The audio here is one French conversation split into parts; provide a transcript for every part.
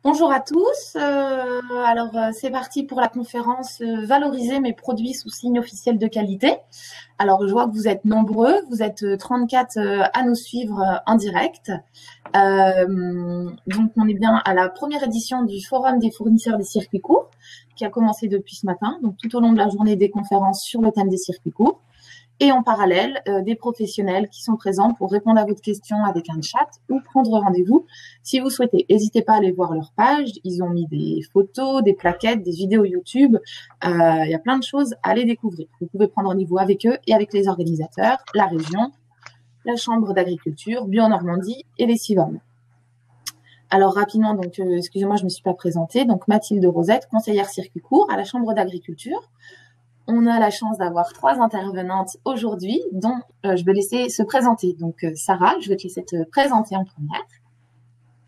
Bonjour à tous. C'est parti pour la conférence Valoriser mes produits sous signe officiel de qualité. Alors, je vois que vous êtes nombreux, vous êtes 34 à nous suivre en direct. Donc, on est bien à la première édition du Forum des fournisseurs des circuits courts qui a commencé depuis ce matin. Donc, tout au long de la journée, des conférences sur le thème des circuits courts. Et en parallèle, des professionnels qui sont présents pour répondre à votre question avec un chat ou prendre rendez-vous. Si vous souhaitez, n'hésitez pas à aller voir leur page. Ils ont mis des photos, des plaquettes, des vidéos YouTube. Il y a plein de choses à aller découvrir. Vous pouvez prendre rendez-vous avec eux et avec les organisateurs, la région, la Chambre d'agriculture, Bio-Normandie et les CIVOM. Alors rapidement, donc excusez-moi, je ne me suis pas présentée. Donc Mathilde Rosette, conseillère circuit court à la Chambre d'agriculture. On a la chance d'avoir 3 intervenantes aujourd'hui, dont je vais laisser se présenter. Donc, Sarah, je vais te laisser te présenter en première.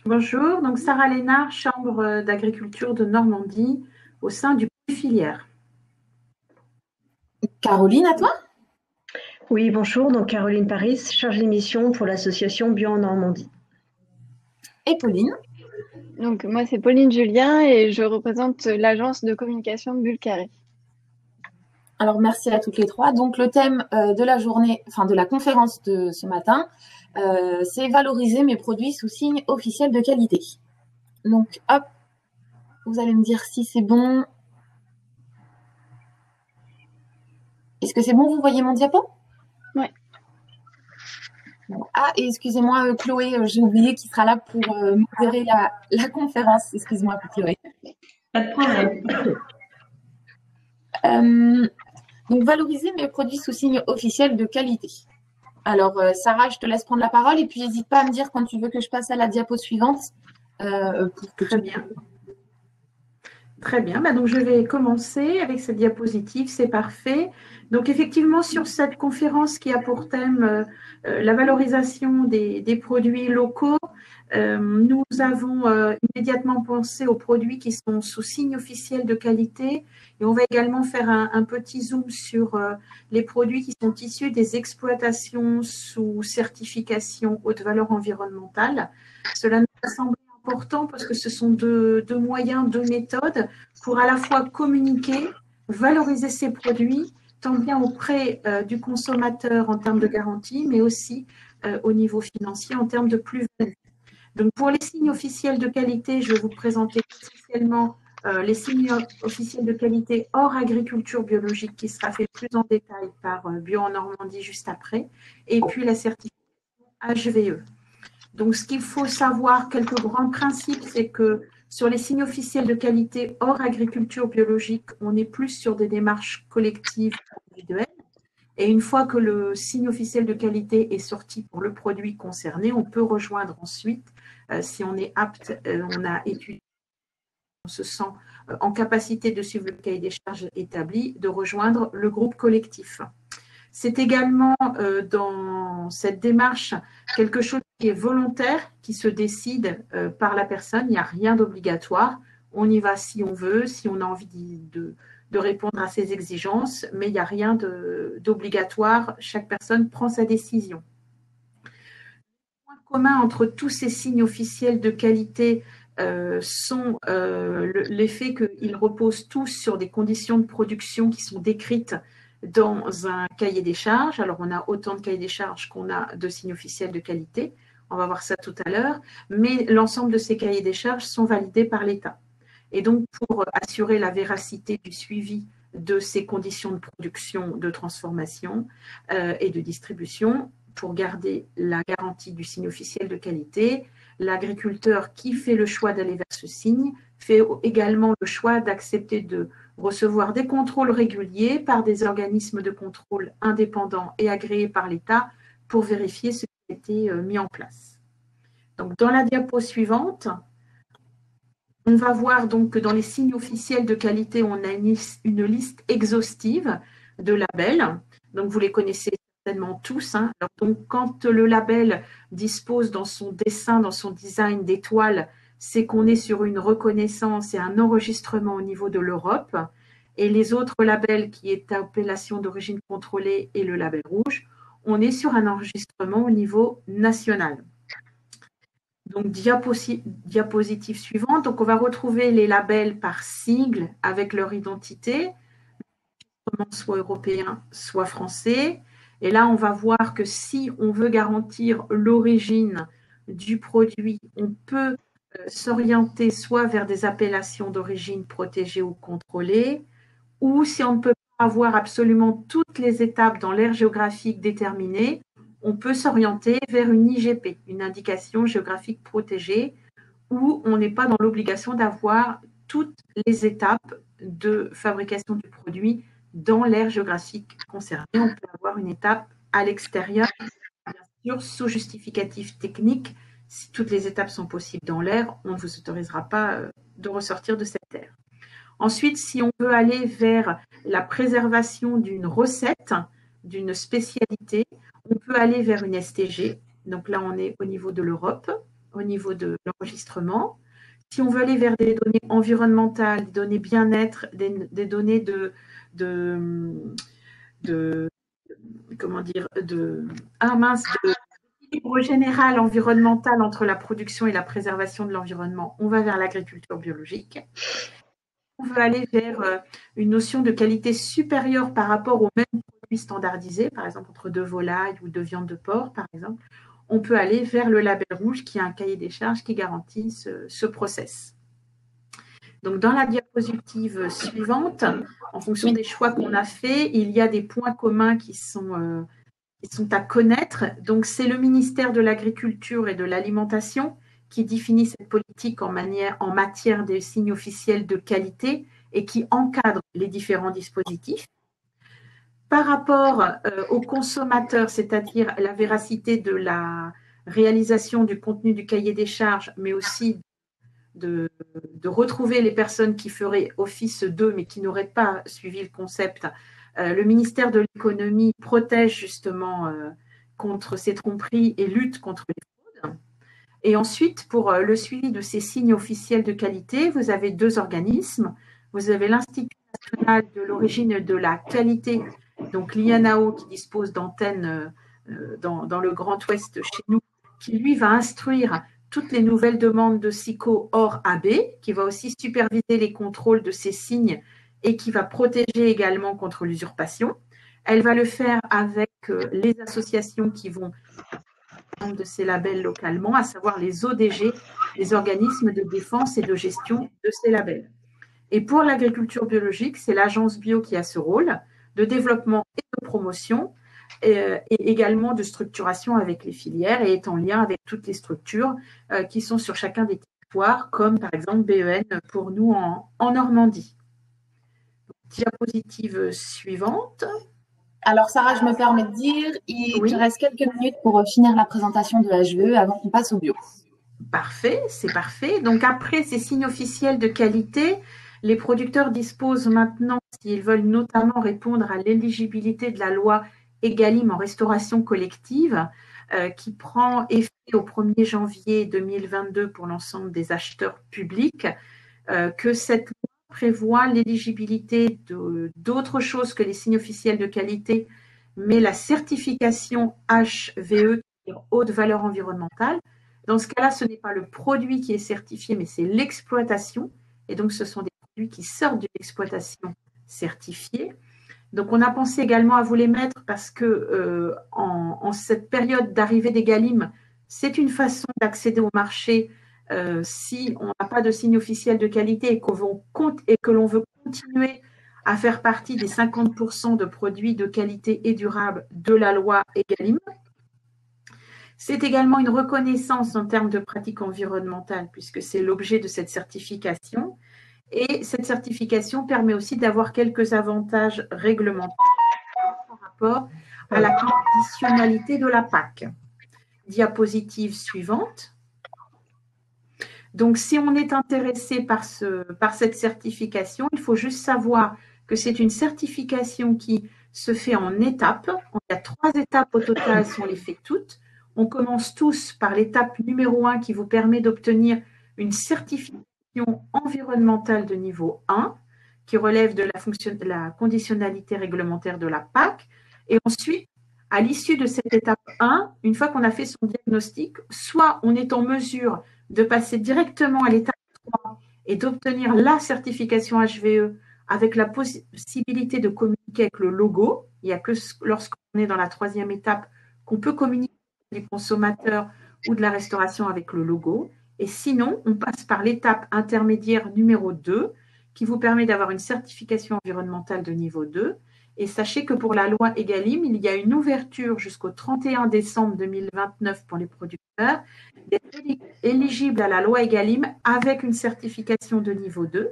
Bonjour, donc Sarah Lénard, Chambre d'agriculture de Normandie, au sein du filière. Caroline, à toi. Oui, bonjour, donc Caroline Paris, chargée de mission pour l'association Bio en Normandie. Et Pauline. Donc, moi, c'est Pauline Julien et je représente l'agence de communication Bulle Carré. Alors, merci à toutes les 3. Donc, le thème de la journée, enfin de la conférence de ce matin, c'est valoriser mes produits sous signe officiel de qualité. Donc, hop, vous allez me dire si c'est bon. Est-ce que c'est bon? Vous voyez mon diapo? Oui. Ah, et excusez-moi, Chloé, j'ai oublié qui sera là pour modérer la conférence. Excuse-moi, Chloé. Pas de problème. Donc, valoriser mes produits sous signe officiel de qualité. Alors, Sarah, je te laisse prendre la parole et puis n'hésite pas à me dire quand tu veux que je passe à la diapo suivante. Très bien. Très bien. Donc, je vais commencer avec cette diapositive. C'est parfait. Donc, effectivement, sur cette conférence qui a pour thème la valorisation des produits locaux, nous avons immédiatement pensé aux produits qui sont sous signe officiel de qualité et on va également faire un petit zoom sur les produits qui sont issus des exploitations sous certification haute valeur environnementale. Cela nous a semblé important parce que ce sont deux moyens, deux méthodes pour à la fois communiquer, valoriser ces produits, tant bien auprès du consommateur en termes de garantie, mais aussi au niveau financier en termes de plus-value. Donc, pour les signes officiels de qualité, je vais vous présenter essentiellement les signes officiels de qualité hors agriculture biologique qui sera fait plus en détail par Bio en Normandie juste après, et puis la certification HVE. Donc, ce qu'il faut savoir, quelques grands principes, c'est que sur les signes officiels de qualité hors agriculture biologique, on est plus sur des démarches collectives individuelles. Et une fois que le signe officiel de qualité est sorti pour le produit concerné, on peut rejoindre ensuite, si on est apte, on a étudié, on se sent en capacité de suivre le cahier des charges établi, de rejoindre le groupe collectif. C'est également dans cette démarche quelque chose qui est volontaire, qui se décide par la personne. Il n'y a rien d'obligatoire. On y va si on veut, si on a envie de répondre à ses exigences, mais il n'y a rien d'obligatoire. Chaque personne prend sa décision. Le point commun entre tous ces signes officiels de qualité sont l'effet qu'ils reposent tous sur des conditions de production qui sont décrites dans un cahier des charges. Alors, on a autant de cahiers des charges qu'on a de signes officiels de qualité. On va voir ça tout à l'heure. Mais l'ensemble de ces cahiers des charges sont validés par l'État. Et donc, pour assurer la véracité du suivi de ces conditions de production, de transformation et de distribution, pour garder la garantie du signe officiel de qualité, l'agriculteur qui fait le choix d'aller vers ce signe fait également le choix d'accepter de recevoir des contrôles réguliers par des organismes de contrôle indépendants et agréés par l'État pour vérifier ce qui a été mis en place. Donc, dans la diapo suivante, on va voir donc que dans les signes officiels de qualité, on a une liste exhaustive de labels. Donc, vous les connaissez certainement tous. Alors, donc, quand le label dispose dans son dessin, dans son design d'étoiles, c'est qu'on est sur une reconnaissance et un enregistrement au niveau de l'Europe. Et les autres labels, qui est appellation d'origine contrôlée et le label rouge, on est sur un enregistrement au niveau national. Donc, diapositive suivante. Donc, on va retrouver les labels par sigle avec leur identité, soit européen, soit français. Et là, on va voir que si on veut garantir l'origine du produit, on peut s'orienter soit vers des appellations d'origine protégée ou contrôlée, ou si on ne peut pas avoir absolument toutes les étapes dans l'aire géographique déterminée, on peut s'orienter vers une IGP, une indication géographique protégée, où on n'est pas dans l'obligation d'avoir toutes les étapes de fabrication du produit dans l'aire géographique concernée. On peut avoir une étape à l'extérieur, bien sûr, sous justificatif technique. Si toutes les étapes sont possibles dans l'aire, on ne vous autorisera pas de ressortir de cette aire. Ensuite, si on veut aller vers la préservation d'une recette, d'une spécialité, on peut aller vers une STG. Donc là, on est au niveau de l'Europe, au niveau de l'enregistrement. Si on veut aller vers des données environnementales, des données bien-être, des données de l'équilibre général environnemental entre la production et la préservation de l'environnement, on va vers l'agriculture biologique. On veut aller vers une notion de qualité supérieure par rapport aux mêmes produits standardisés, par exemple entre deux volailles ou deux viandes de porc, par exemple, on peut aller vers le label rouge qui a un cahier des charges qui garantit ce process. Donc, dans la diapositive suivante, en fonction des choix qu'on a faits, il y a des points communs qui sont à connaître. Donc, c'est le ministère de l'Agriculture et de l'Alimentation qui définit cette politique en matière des signes officiels de qualité et qui encadre les différents dispositifs. Par rapport aux consommateurs, c'est-à-dire la véracité de la réalisation du contenu du cahier des charges, mais aussi de retrouver les personnes qui feraient office d'eux, mais qui n'auraient pas suivi le concept, le ministère de l'Économie protège justement contre ces tromperies et lutte contre les fraudes. Et ensuite, pour le suivi de ces signes officiels de qualité, vous avez deux organismes. Vous avez l'Institut national de l'origine et de la qualité, donc l'INAO, qui dispose d'antennes dans le Grand Ouest chez nous, qui lui va instruire toutes les nouvelles demandes de SICO hors AB, qui va aussi superviser les contrôles de ces signes et qui va protéger également contre l'usurpation. Elle va le faire avec les associations qui vont de ces labels localement, à savoir les ODG, les organismes de défense et de gestion de ces labels. Et pour l'agriculture biologique, c'est l'agence bio qui a ce rôle de développement et de promotion et également de structuration avec les filières et est en lien avec toutes les structures qui sont sur chacun des territoires, comme par exemple BEN pour nous en Normandie. Diapositive suivante. Alors Sarah, je me permets de dire, il te reste quelques minutes pour finir la présentation de HVE avant qu'on passe au bio. Parfait, c'est parfait. Donc après ces signes officiels de qualité, les producteurs disposent maintenant, s'ils veulent notamment répondre à l'éligibilité de la loi EGalim en restauration collective, qui prend effet au 1er janvier 2022 pour l'ensemble des acheteurs publics, que cette loi prévoit l'éligibilité d'autres choses que les signes officiels de qualité, mais la certification HVE, haute valeur environnementale. Dans ce cas-là, ce n'est pas le produit qui est certifié, mais c'est l'exploitation. Et donc, ce sont des produits qui sortent de l'exploitation certifiée. Donc, on a pensé également à vous les mettre parce que en cette période d'arrivée des Galim, c'est une façon d'accéder au marché si on n'a pas de signe officiel de qualité et que l'on veut continuer à faire partie des 50% de produits de qualité et durable de la loi EGalim. C'est également une reconnaissance en termes de pratiques environnementales puisque c'est l'objet de cette certification. Et cette certification permet aussi d'avoir quelques avantages réglementaires par rapport à la conditionnalité de la PAC. Diapositive suivante. Donc, si on est intéressé par cette certification, il faut juste savoir que c'est une certification qui se fait en étapes. Il y a 3 étapes au total si on les fait toutes. On commence tous par l'étape numéro 1 qui vous permet d'obtenir une certification environnementale de niveau 1 qui relève de la conditionnalité réglementaire de la PAC. Et ensuite, À l'issue de cette étape 1, une fois qu'on a fait son diagnostic, soit on est en mesure de passer directement à l'étape 3 et d'obtenir la certification HVE avec la possibilité de communiquer avec le logo. Il n'y a que lorsqu'on est dans la 3e étape qu'on peut communiquer avec les consommateurs ou de la restauration avec le logo. Et sinon, on passe par l'étape intermédiaire numéro 2 qui vous permet d'avoir une certification environnementale de niveau 2. Et sachez que pour la loi Egalim, il y a une ouverture jusqu'au 31 décembre 2029 pour les producteurs d'être éligibles à la loi Egalim avec une certification de niveau 2.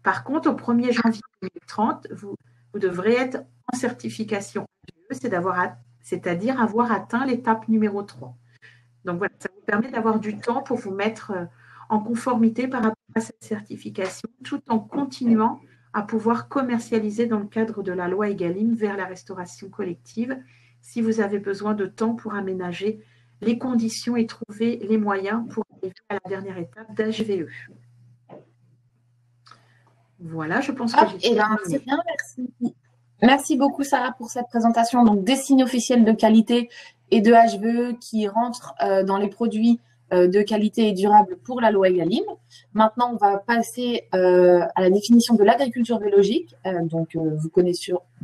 Par contre, au 1er janvier 2030, vous devrez être en certification, c'est-à-dire avoir atteint l'étape numéro 3. Donc voilà, ça vous permet d'avoir du temps pour vous mettre en conformité par rapport à cette certification, tout en continuant à pouvoir commercialiser dans le cadre de la loi Egalim vers la restauration collective, si vous avez besoin de temps pour aménager les conditions et trouver les moyens pour arriver à la dernière étape d'HVE. Voilà, je pense que j'ai terminé. C'est bien, merci. Merci beaucoup, Sarah, pour cette présentation. Donc, des signes officiels de qualité et de HVE qui rentrent dans les produits de qualité et durable pour la loi Egalim. Maintenant, on va passer à la définition de l'agriculture biologique. Donc,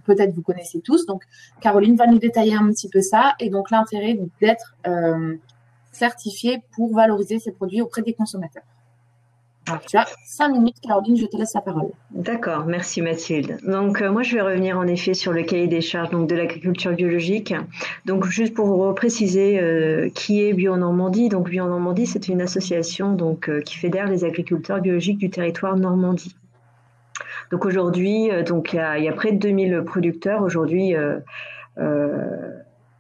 peut-être vous connaissez tous. Donc, Caroline va nous détailler un petit peu ça et donc l'intérêt d'être certifié pour valoriser ces produits auprès des consommateurs. Alors, tu as 5 minutes, Caroline, je te laisse la parole. D'accord, merci Mathilde. Donc moi je vais revenir en effet sur le cahier des charges de l'agriculture biologique. Donc juste pour vous préciser qui est Bio-Normandie. Donc Bio-Normandie, c'est une association qui fédère les agriculteurs biologiques du territoire Normandie. Donc aujourd'hui, il y a près de 2000 producteurs aujourd'hui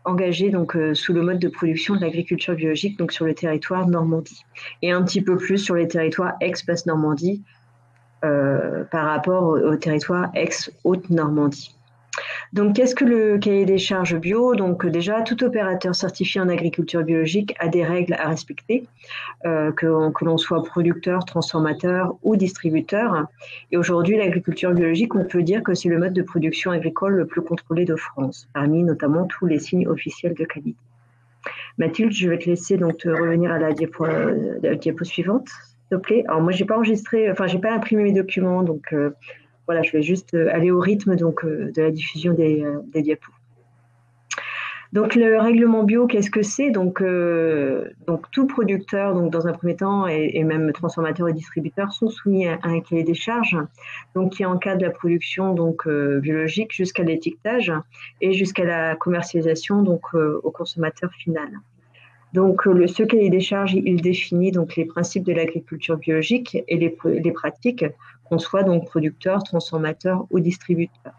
engagés sous le mode de production de l'agriculture biologique sur le territoire Normandie et un petit peu plus sur les territoires ex-Basse-Normandie par rapport au territoire ex-Haute-Normandie. Donc, qu'est-ce que le cahier des charges bio? Donc, déjà, tout opérateur certifié en agriculture biologique a des règles à respecter, que l'on soit producteur, transformateur ou distributeur. Et aujourd'hui, l'agriculture biologique, on peut dire que c'est le mode de production agricole le plus contrôlé de France, parmi notamment tous les signes officiels de qualité. Mathilde, je vais te laisser te revenir à la diapo suivante, s'il te plaît. Alors, moi, j'ai pas imprimé mes documents, voilà, je vais juste aller au rythme de la diffusion des diapos. Donc le règlement bio, qu'est-ce que c'est? Donc tout producteur, dans un premier temps, et même transformateur et distributeur sont soumis à un cahier des charges, qui encadre la production biologique jusqu'à l'étiquetage et jusqu'à la commercialisation au consommateur final. Donc ce cahier des charges, il définit les principes de l'agriculture biologique et les pratiques, qu'on soit producteur, transformateur ou distributeur.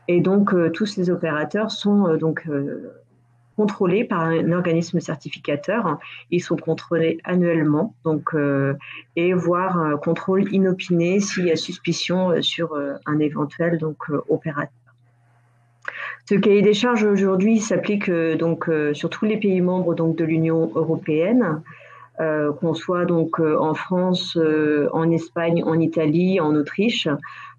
Et tous ces opérateurs sont contrôlés par un organisme certificateur. Ils sont contrôlés annuellement, et voire contrôle inopiné s'il y a suspicion sur un éventuel opérateur. Ce cahier des charges aujourd'hui s'applique sur tous les pays membres de l'Union européenne, qu'on soit en France, en Espagne, en Italie, en Autriche.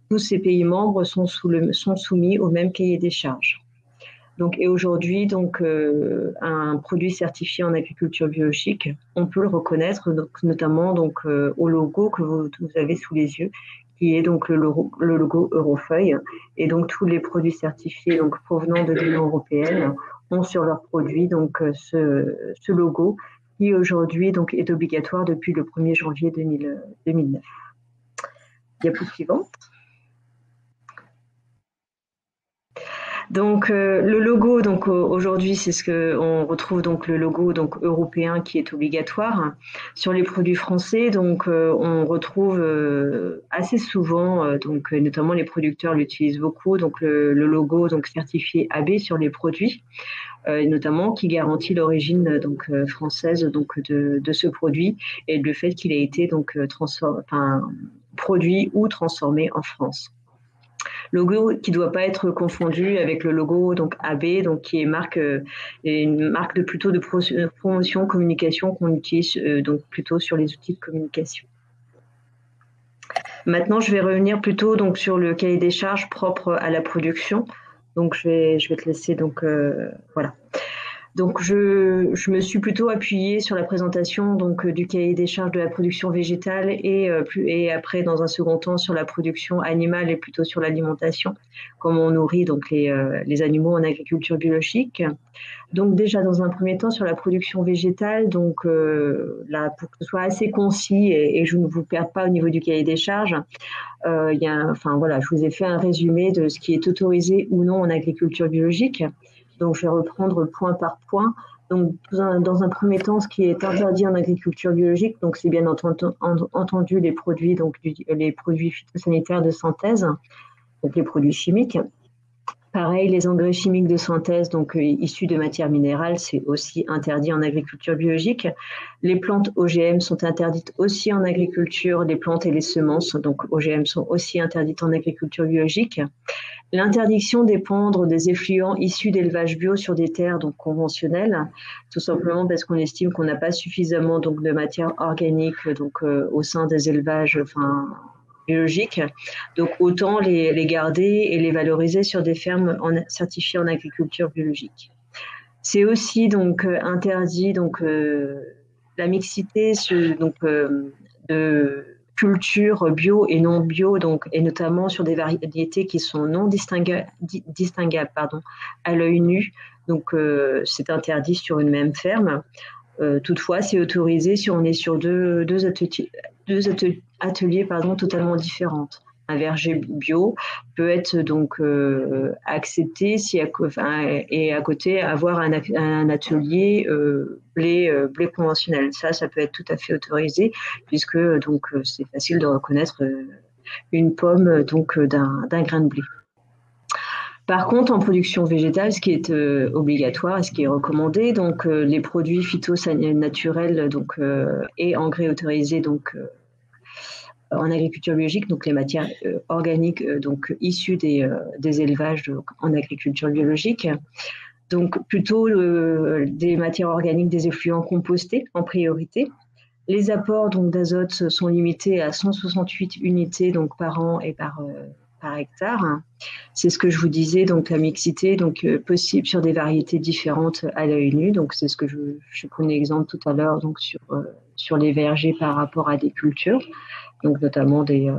Tous ces pays membres sont soumis au même cahier des charges. Et aujourd'hui, un produit certifié en agriculture biologique, on peut le reconnaître notamment au logo que vous avez sous les yeux, qui est le logo Eurofeuille. Et tous les produits certifiés provenant de l'Union européenne ont sur leurs produits ce logo qui aujourd'hui est obligatoire depuis le 1er janvier 2009. Diapo suivante. Le logo, aujourd'hui, c'est ce que on retrouve le logo européen qui est obligatoire sur les produits français. On retrouve assez souvent, notamment les producteurs l'utilisent beaucoup, le logo certifié AB sur les produits, notamment qui garantit l'origine française de ce produit et le fait qu'il a été produit ou transformé en France. Logo qui ne doit pas être confondu avec le logo AB, qui est une marque plutôt de promotion, communication qu'on utilise plutôt sur les outils de communication. Maintenant, je vais revenir plutôt sur le cahier des charges propre à la production. Je vais te laisser voilà. Donc, je me suis plutôt appuyée sur la présentation donc du cahier des charges de la production végétale et après, dans un second temps, sur la production animale et plutôt sur l'alimentation, comment on nourrit donc les animaux en agriculture biologique. Donc déjà, dans un premier temps, sur la production végétale, donc là, pour que ce soit assez concis et je ne vous perds pas au niveau du cahier des charges, voilà, je vous ai fait un résumé de ce qui est autorisé ou non en agriculture biologique. Donc, je vais reprendre point par point. Donc, dans un premier temps, ce qui est interdit en agriculture biologique, donc c'est bien entendu les produits, donc les produits phytosanitaires de synthèse, donc les produits chimiques. Pareil, les engrais chimiques de synthèse, donc issus de matières minérales, c'est aussi interdit en agriculture biologique. Les plantes OGM sont interdites aussi en agriculture, les plantes et les semences, donc OGM, sont aussi interdites en agriculture biologique. L'interdiction d'épandre des effluents issus d'élevage bio sur des terres donc conventionnelles, tout simplement parce qu'on estime qu'on n'a pas suffisamment donc de matière organique donc au sein des élevages biologiques. Donc autant les garder et les valoriser sur des fermes certifiées en agriculture biologique. C'est aussi donc interdit donc la mixité de culture bio et non bio, donc, et notamment sur des variétés qui sont non distinguables à l'œil nu. Donc, c'est interdit sur une même ferme. Toutefois, c'est autorisé si on est sur deux ateliers totalement différents. Un verger bio peut être donc accepté si et à côté avoir un atelier blé conventionnel. Ça peut être tout à fait autorisé puisque donc c'est facile de reconnaître une pomme donc d'un grain de blé. Par contre, en production végétale, ce qui est obligatoire et ce qui est recommandé, donc les produits phytosanitaires donc et engrais autorisés donc en agriculture biologique, donc les matières organiques donc issues des élevages donc, en agriculture biologique. Donc plutôt des matières organiques, des effluents compostés en priorité. Les apports donc d'azote sont limités à 168 unités donc par an et par hectare. C'est ce que je vous disais, donc la mixité donc possible sur des variétés différentes à l'œil nu. Donc c'est ce que je prenais exemple tout à l'heure donc sur les vergers par rapport à des cultures, donc notamment des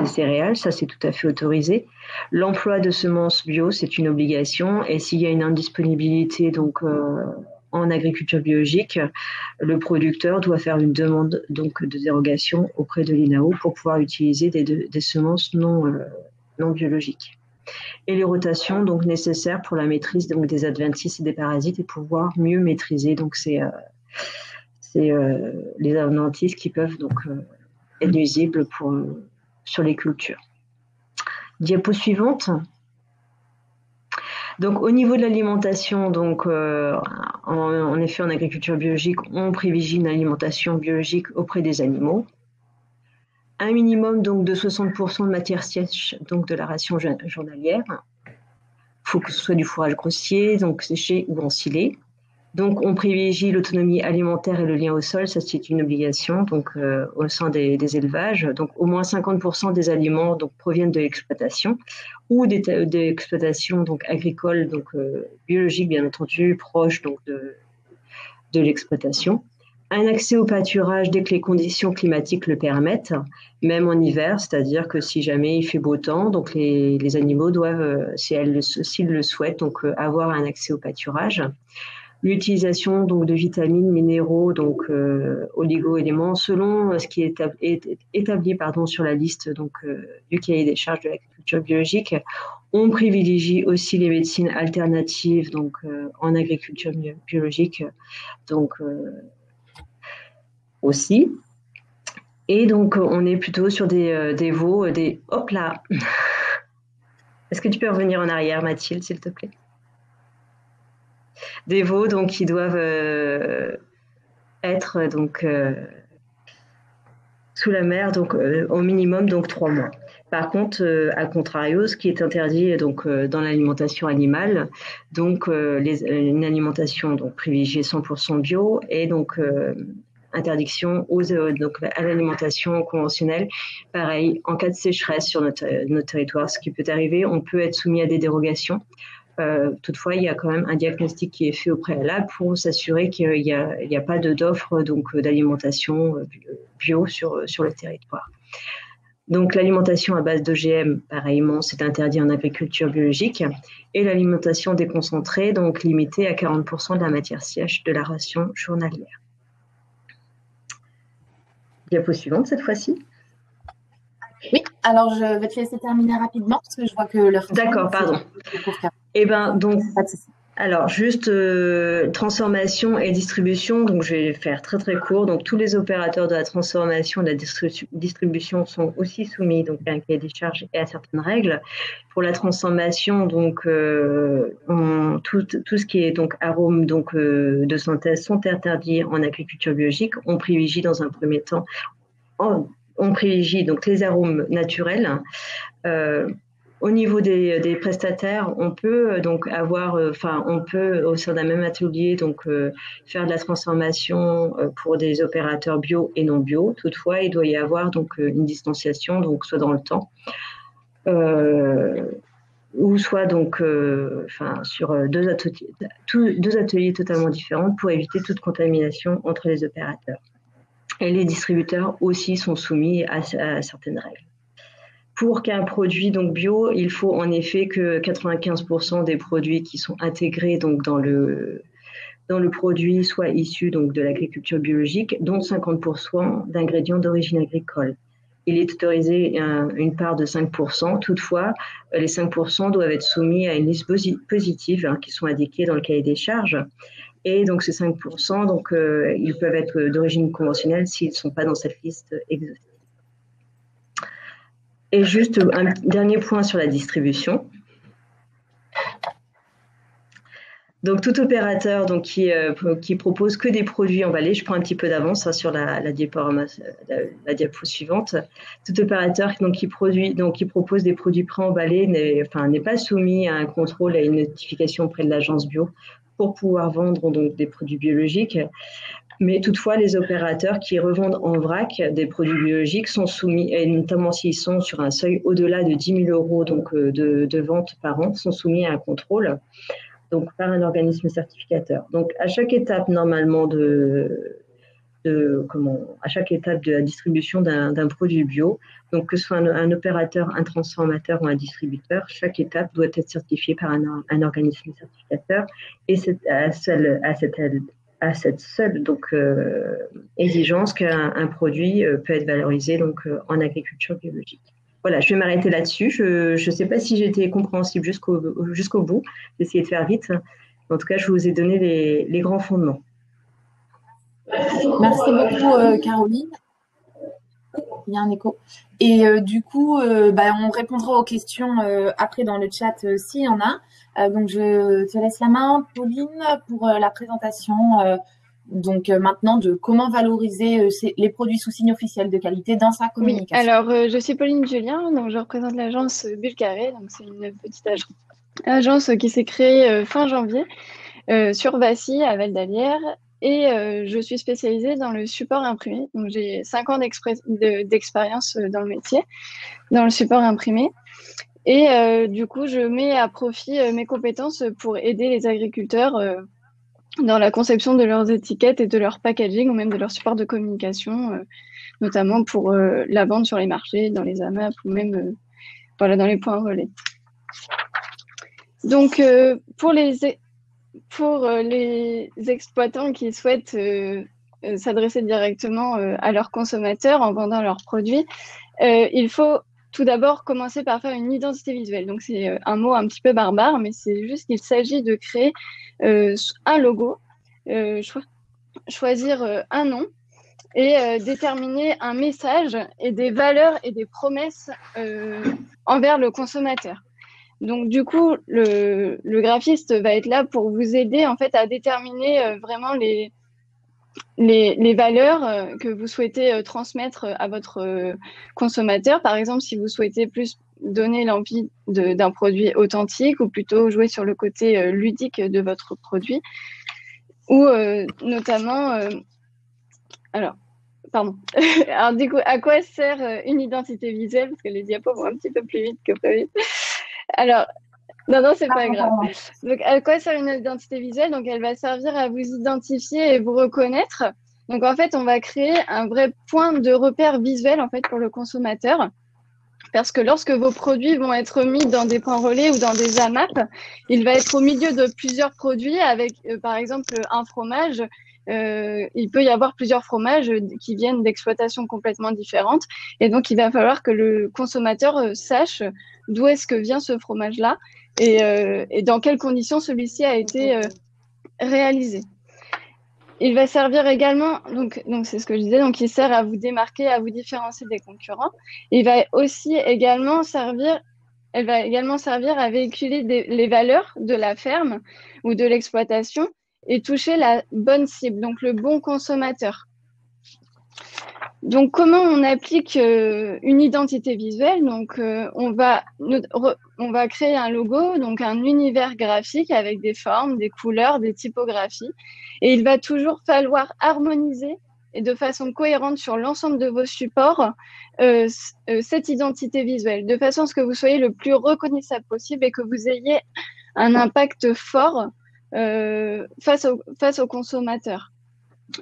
céréales, ça c'est tout à fait autorisé. L'emploi de semences bio, c'est une obligation, et s'il y a une indisponibilité donc en agriculture biologique, le producteur doit faire une demande donc de dérogation auprès de l'INAO pour pouvoir utiliser des semences non biologiques. Et les rotations donc nécessaires pour la maîtrise donc des adventices et des parasites et pouvoir mieux maîtriser donc les adventices qui peuvent donc être nuisibles sur les cultures. Diapo suivante. Donc au niveau de l'alimentation, donc en effet en agriculture biologique, on privilégie une alimentation biologique auprès des animaux. Un minimum donc de 60% de matière sèche donc de la ration journalière. Il faut que ce soit du fourrage grossier, donc séché ou ensilé. Donc on privilégie l'autonomie alimentaire et le lien au sol, ça c'est une obligation donc au sein des élevages. Donc au moins 50% des aliments donc proviennent de l'exploitation ou des exploitations donc agricoles donc biologiques bien entendu proches donc de l'exploitation. Un accès au pâturage dès que les conditions climatiques le permettent, même en hiver, c'est-à-dire que si jamais il fait beau temps, donc les animaux doivent, s'ils le souhaitent, donc avoir un accès au pâturage. L'utilisation donc de vitamines, minéraux, donc oligo-éléments, selon ce qui est établi sur la liste donc du cahier des charges de l'agriculture biologique. On privilégie aussi les médecines alternatives donc en agriculture biologique, donc aussi. Et donc on est plutôt sur des veaux, hop là. Est-ce que tu peux revenir en arrière, Mathilde, s'il te plaît? Des veaux donc qui doivent être donc sous la mer donc au minimum donc 3 mois. Par contre, à contrario, ce qui est interdit donc dans l'alimentation animale, donc une alimentation donc privilégiée 100% bio et donc interdiction donc à l'alimentation conventionnelle. Pareil, en cas de sécheresse sur notre territoire, ce qui peut arriver, on peut être soumis à des dérogations. Toutefois, il y a quand même un diagnostic qui est fait au préalable pour s'assurer qu'il n'y a pas d'offre d'alimentation bio sur le territoire. Donc l'alimentation à base d'OGM, pareillement, c'est interdit en agriculture biologique, et l'alimentation déconcentrée, donc limitée à 40% de la matière sèche de la ration journalière. Diapo suivante cette fois-ci. Oui, alors je vais te laisser terminer rapidement parce que je vois que l'heure. D'accord, pardon. Eh ben donc, alors juste transformation et distribution. Donc je vais faire très très court. Donc tous les opérateurs de la transformation et de la distribution sont aussi soumis donc à un cahier des charges et à certaines règles. Pour la transformation, donc tout ce qui est donc arômes de synthèse sont interdits en agriculture biologique. On privilégie dans un premier temps on privilégie donc les arômes naturels. Au niveau des prestataires, on peut donc on peut au sein d'un même atelier faire de la transformation pour des opérateurs bio et non bio. Toutefois, il doit y avoir donc une distanciation, donc soit dans le temps, ou soit donc sur deux ateliers totalement différents pour éviter toute contamination entre les opérateurs. Et les distributeurs aussi sont soumis à certaines règles. Pour qu'un produit donc bio, il faut en effet que 95% des produits qui sont intégrés donc dans le produit soient issus donc de l'agriculture biologique, dont 50% d'ingrédients d'origine agricole. Il est autorisé une part de 5%. Toutefois, les 5% doivent être soumis à une liste positive qui sont indiquées dans le cahier des charges. Et donc ces 5%, ils peuvent être d'origine conventionnelle s'ils ne sont pas dans cette liste exhaustive. Et juste un dernier point sur la distribution. Donc tout opérateur qui propose que des produits emballés, je prends un petit peu d'avance sur la diapo suivante. Tout opérateur qui propose des produits préemballés n'est pas soumis à un contrôle et à une notification auprès de l'agence bio pour pouvoir vendre donc des produits biologiques. Mais toutefois, les opérateurs qui revendent en vrac des produits biologiques sont soumis, et notamment s'ils sont sur un seuil au-delà de 10 000 euros de vente par an, sont soumis à un contrôle par un organisme certificateur. Donc, à chaque étape, normalement, à chaque étape de la distribution d'un produit bio, donc que ce soit un opérateur, un transformateur ou un distributeur, chaque étape doit être certifiée par un organisme certificateur, et c'est à cette seule exigence qu'un produit peut être valorisé en agriculture biologique. Voilà, je vais m'arrêter là-dessus. Je ne sais pas si j'ai été compréhensible jusqu'au bout. J'ai essayé de faire vite. En tout cas, je vous ai donné les grands fondements. Merci beaucoup, Caroline. Il y a un écho. Et du coup, on répondra aux questions après dans le chat s'il y en a. Donc, je te laisse la main, Pauline, pour la présentation maintenant de comment valoriser les produits sous signe officiel de qualité dans sa communication. Oui, alors je suis Pauline Julien, donc je représente l'agence Bulcaré, donc c'est une petite agence qui s'est créée fin janvier sur Vassy à Val d'Alière, et je suis spécialisée dans le support imprimé. Donc j'ai 5 ans d'expérience dans le métier, dans le support imprimé. Et du coup, je mets à profit mes compétences pour aider les agriculteurs dans la conception de leurs étiquettes et de leur packaging, ou même de leur support de communication, notamment pour la vente sur les marchés, dans les AMAP, ou même dans les points relais. Donc, pour les exploitants qui souhaitent s'adresser directement à leurs consommateurs en vendant leurs produits, il faut tout d'abord commencer par faire une identité visuelle. Donc, c'est un mot un petit peu barbare, mais c'est juste qu'il s'agit de créer un logo, choisir un nom et déterminer un message et des valeurs et des promesses envers le consommateur. Donc, du coup, le graphiste va être là pour vous aider en fait à déterminer vraiment les valeurs que vous souhaitez transmettre à votre consommateur. Par exemple, si vous souhaitez plus donner l'envie d'un produit authentique, ou plutôt jouer sur le côté ludique de votre produit, ou notamment... alors, du coup, à quoi sert une identité visuelle? Parce que les diapos vont un petit peu plus vite que prévu. Alors, Non, c'est pas grave. Donc, à quoi sert une identité visuelle? Donc, elle va servir à vous identifier et vous reconnaître. Donc, en fait, on va créer un vrai point de repère visuel, en fait, pour le consommateur. Parce que lorsque vos produits vont être mis dans des points relais ou dans des AMAP, il va être au milieu de plusieurs produits avec, par exemple, un fromage. Il peut y avoir plusieurs fromages qui viennent d'exploitations complètement différentes. Et donc, il va falloir que le consommateur sache d'où est-ce que vient ce fromage-là et dans quelles conditions celui-ci a été réalisé. Il va servir également, donc c'est ce que je disais, donc il sert à vous démarquer, à vous différencier des concurrents. Il va aussi également servir, elle va également servir à véhiculer les valeurs de la ferme ou de l'exploitation et toucher la bonne cible, donc le bon consommateur. Donc, comment on applique une identité visuelle? Donc, on va créer un logo, donc un univers graphique avec des formes, des couleurs, des typographies. Et il va toujours falloir harmoniser et de façon cohérente sur l'ensemble de vos supports cette identité visuelle, de façon à ce que vous soyez le plus reconnaissable possible et que vous ayez un impact fort face aux consommateurs.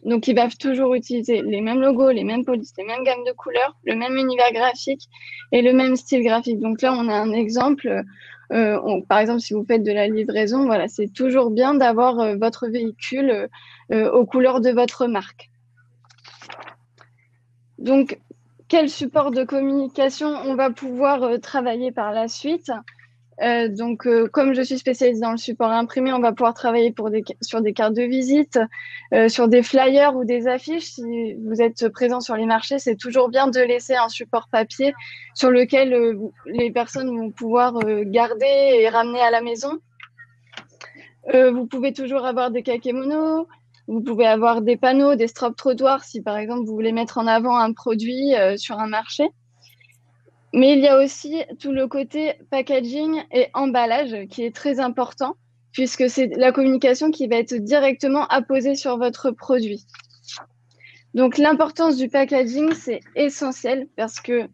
Donc, ils va toujours utiliser les mêmes logos, les mêmes polices, les mêmes gammes de couleurs, le même univers graphique et le même style graphique. Donc là, on a un exemple. Par exemple, si vous faites de la livraison, voilà, c'est toujours bien d'avoir votre véhicule aux couleurs de votre marque. Donc, quel support de communication on va pouvoir travailler par la suite? Comme je suis spécialisée dans le support imprimé, on va pouvoir travailler sur des cartes de visite, sur des flyers ou des affiches. Si vous êtes présent sur les marchés, c'est toujours bien de laisser un support papier sur lequel les personnes vont pouvoir garder et ramener à la maison. Vous pouvez toujours avoir des kakémonos, vous pouvez avoir des panneaux, des stop trottoirs si par exemple vous voulez mettre en avant un produit sur un marché. Mais il y a aussi tout le côté packaging et emballage qui est très important puisque c'est la communication qui va être directement apposée sur votre produit. Donc, l'importance du packaging, c'est essentiel parce que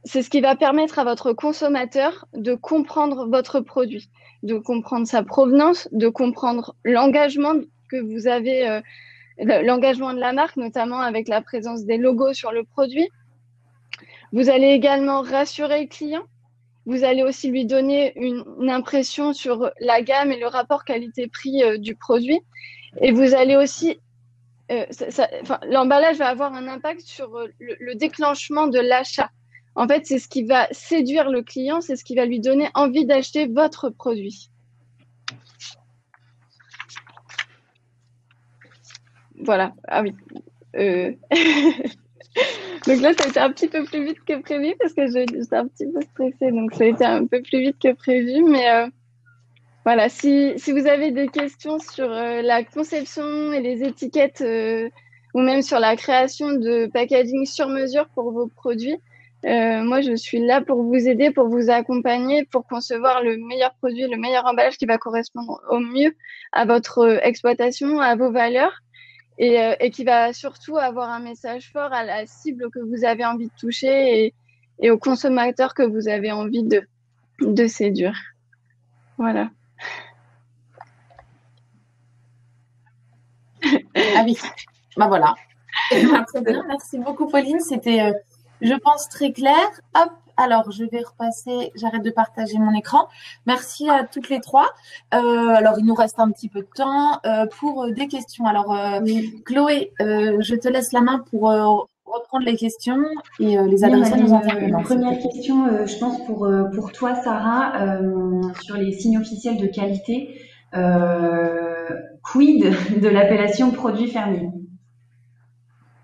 c'est ce qui va permettre à votre consommateur de comprendre votre produit, de comprendre sa provenance, de comprendre l'engagement que vous avez, l'engagement de la marque, notamment avec la présence des logos sur le produit. Vous allez également rassurer le client. Vous allez aussi lui donner une impression sur la gamme et le rapport qualité-prix du produit. Et vous allez aussi, l'emballage va avoir un impact sur le déclenchement de l'achat. En fait, c'est ce qui va séduire le client, c'est ce qui va lui donner envie d'acheter votre produit. Voilà. Ah oui. Donc là, ça a été un petit peu plus vite que prévu parce que j'étais un petit peu stressée. Donc, ça a été un peu plus vite que prévu. Mais voilà, si vous avez des questions sur la conception et les étiquettes ou même sur la création de packaging sur mesure pour vos produits, moi, je suis là pour vous aider, pour vous accompagner, pour concevoir le meilleur produit, le meilleur emballage qui va correspondre au mieux à votre exploitation, à vos valeurs. Et qui va surtout avoir un message fort à la cible que vous avez envie de toucher et aux consommateurs que vous avez envie de séduire. Voilà. Ah oui, ben voilà. Très bien, merci beaucoup Pauline, c'était, je pense, très clair. Hop, alors je vais repasser, j'arrête de partager mon écran. Merci à toutes les trois. Alors il nous reste un petit peu de temps pour des questions. Alors Chloé, je te laisse la main pour reprendre les questions et les adresser à nos intervenants. Une première question, je pense pour toi Sarah, sur les signes officiels de qualité. Quid de l'appellation produit fermier?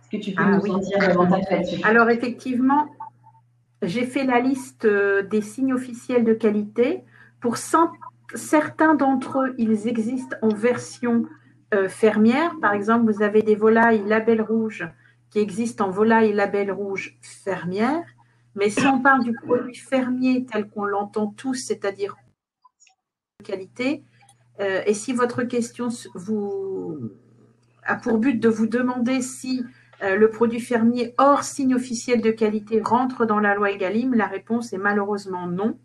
Est-ce que tu peux nous en dire davantage là-dessus? Alors effectivement, j'ai fait la liste des signes officiels de qualité. Pour certains d'entre eux, ils existent en version fermière. Par exemple, vous avez des volailles label rouge qui existent en volaille label rouge fermière. Mais si on parle du produit fermier tel qu'on l'entend tous, c'est-à-dire de qualité, et si votre question a pour but de vous demander si le produit fermier hors signe officiel de qualité rentre dans la loi Egalim, la réponse est malheureusement non.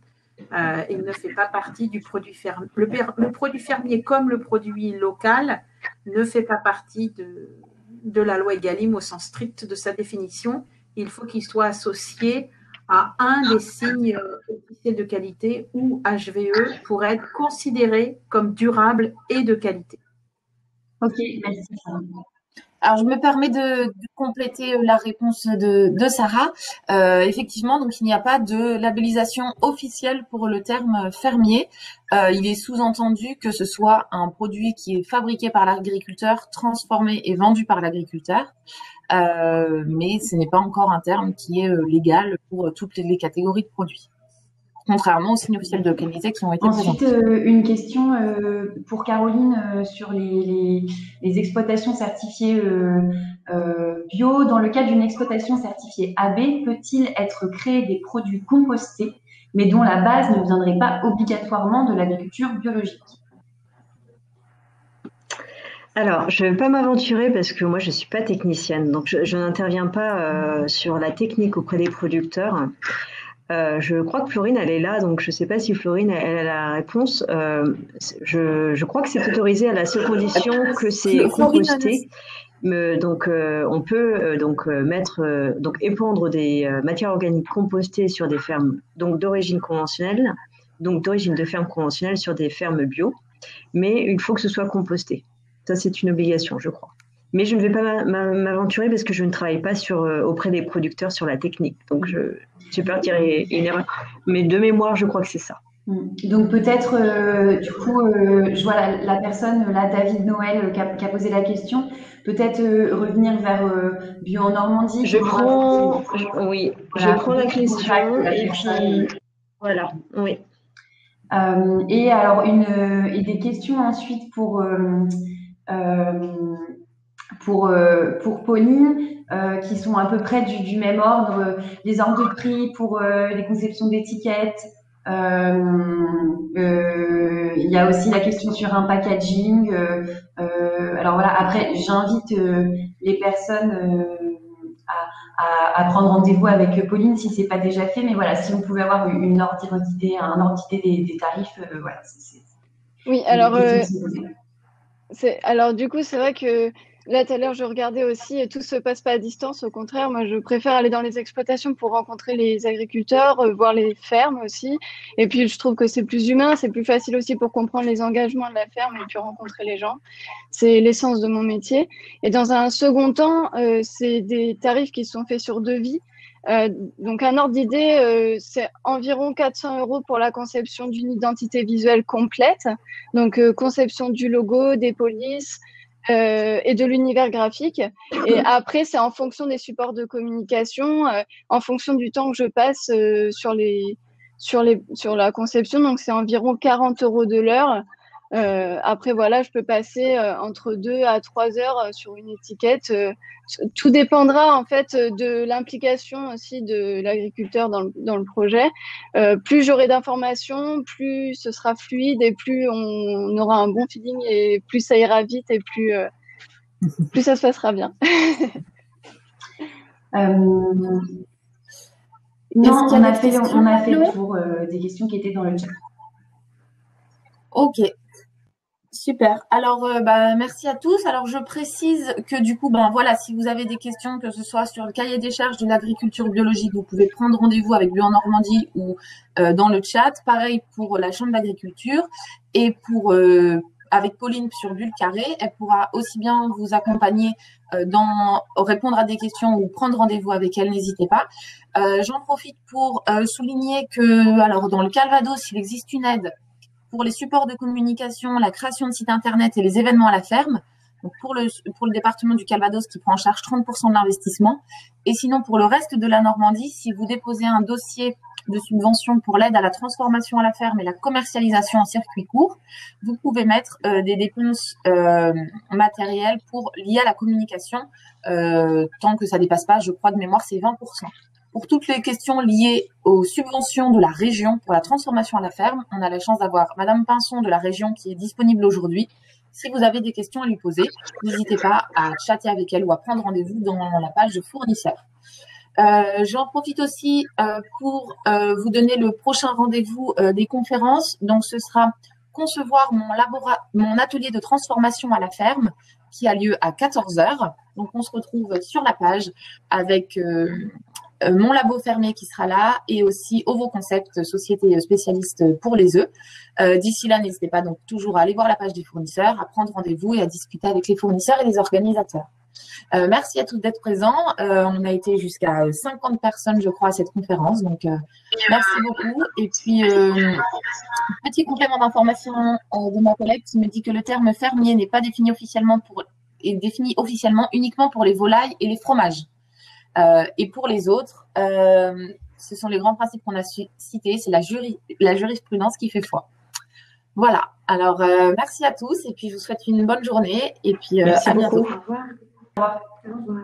Il ne fait pas partie du produit fermier. Le produit fermier, comme le produit local, ne fait pas partie de la loi Egalim au sens strict de sa définition. Il faut qu'il soit associé à un des signes officiels de qualité ou HVE pour être considéré comme durable et de qualité. Ok, merci. Alors, je me permets de compléter la réponse de Sarah. Effectivement, donc il n'y a pas de labellisation officielle pour le terme fermier. Il est sous-entendu que ce soit un produit qui est fabriqué par l'agriculteur, transformé et vendu par l'agriculteur. Mais ce n'est pas encore un terme qui est légal pour toutes les catégories de produits, contrairement aux signes officiels de qualité qui ont été Ensuite, une question pour Caroline sur les exploitations certifiées bio. Dans le cas d'une exploitation certifiée AB, peut-il être créé des produits compostés, mais dont la base ne viendrait pas obligatoirement de l'agriculture biologique? Alors, je ne vais pas m'aventurer parce que moi, je ne suis pas technicienne, donc je n'interviens pas sur la technique auprès des producteurs. Je crois que Florine, elle est là, donc je ne sais pas si Florine, elle a la réponse. Je crois que c'est autorisé à la seule condition que c'est composté. Donc, on peut épandre des matières organiques compostées sur des fermes donc d'origine conventionnelle, donc d'origine de ferme conventionnelle sur des fermes bio, mais il faut que ce soit composté. Ça, c'est une obligation, je crois. Mais je ne vais pas m'aventurer parce que je ne travaille pas auprès des producteurs sur la technique. Donc, j'ai peur de dire une erreur. Mais de mémoire, je crois que c'est ça. Donc, peut-être, du coup, je vois la personne, là, David Noël, qui a posé la question. Peut-être revenir vers Bio en Normandie. Je prends la question et puis, voilà, oui. Et alors, et des questions ensuite pour Pauline, qui sont à peu près du même ordre, les ordres de prix pour les conceptions d'étiquettes. Il y a aussi la question sur un packaging. Alors voilà, après, j'invite les personnes à prendre rendez-vous avec Pauline si c'est pas déjà fait. Mais voilà, si on pouvait avoir un ordre d'idée des tarifs, voilà. Oui, alors du coup, c'est vrai que là, tout à l'heure, je regardais aussi et tout se passe pas à distance. Au contraire, moi, je préfère aller dans les exploitations pour rencontrer les agriculteurs, voir les fermes aussi. Et puis, je trouve que c'est plus humain, c'est plus facile aussi pour comprendre les engagements de la ferme et puis rencontrer les gens. C'est l'essence de mon métier. Et dans un second temps, c'est des tarifs qui sont faits sur devis. Donc, un ordre d'idée, c'est environ 400 € pour la conception d'une identité visuelle complète. Donc, conception du logo, des polices, et de l'univers graphique. Et après, c'est en fonction des supports de communication, en fonction du temps que je passe sur la conception. Donc, c'est environ 40 € de l'heure. Après, voilà, je peux passer entre 2 à 3 heures sur une étiquette. Tout dépendra en fait de l'implication aussi de l'agriculteur dans le projet. Plus j'aurai d'informations, plus ce sera fluide et plus on aura un bon feeling et plus ça ira vite et plus ça se passera bien. Non, on a fait le tour des questions qui étaient dans le chat. Ok. Super. Alors, merci à tous. Alors, je précise que du coup, voilà, si vous avez des questions, que ce soit sur le cahier des charges de l'agriculture biologique, vous pouvez prendre rendez-vous avec Bio en Normandie ou dans le chat. Pareil pour la Chambre d'agriculture et avec Pauline sur Bulle Carré, elle pourra aussi bien vous accompagner répondre à des questions ou prendre rendez-vous avec elle, n'hésitez pas. J'en profite pour souligner que, alors, dans le Calvados, il existe une aide pour les supports de communication, la création de sites internet et les événements à la ferme. Donc pour le département du Calvados qui prend en charge 30% de l'investissement. Et sinon, pour le reste de la Normandie, si vous déposez un dossier de subvention pour l'aide à la transformation à la ferme et la commercialisation en circuit court, vous pouvez mettre des dépenses matérielles liées à la communication, tant que ça dépasse pas, je crois de mémoire, c'est 20%. Pour toutes les questions liées aux subventions de la région pour la transformation à la ferme, on a la chance d'avoir Madame Pinson de la région qui est disponible aujourd'hui. Si vous avez des questions à lui poser, n'hésitez pas à chatter avec elle ou à prendre rendez-vous dans la page de fournisseurs. J'en profite aussi pour vous donner le prochain rendez-vous des conférences. Donc, ce sera concevoir mon atelier de transformation à la ferme qui a lieu à 14 heures. Donc, on se retrouve sur la page avec mon labo fermier qui sera là et aussi Ovo Concept, société spécialiste pour les œufs. D'ici là, n'hésitez pas donc toujours à aller voir la page des fournisseurs, à prendre rendez-vous et à discuter avec les fournisseurs et les organisateurs. Merci à tous d'être présents. On a été jusqu'à 50 personnes, je crois, à cette conférence. Donc, merci beaucoup. Et puis, petit complément d'information de ma collègue qui me dit que le terme fermier n'est pas défini officiellement est défini officiellement uniquement pour les volailles et les fromages. Et pour les autres, ce sont les grands principes qu'on a cités. C'est la jurisprudence qui fait foi. Voilà. Alors, merci à tous et puis je vous souhaite une bonne journée et puis merci à bientôt. beaucoup. Au revoir. Au revoir.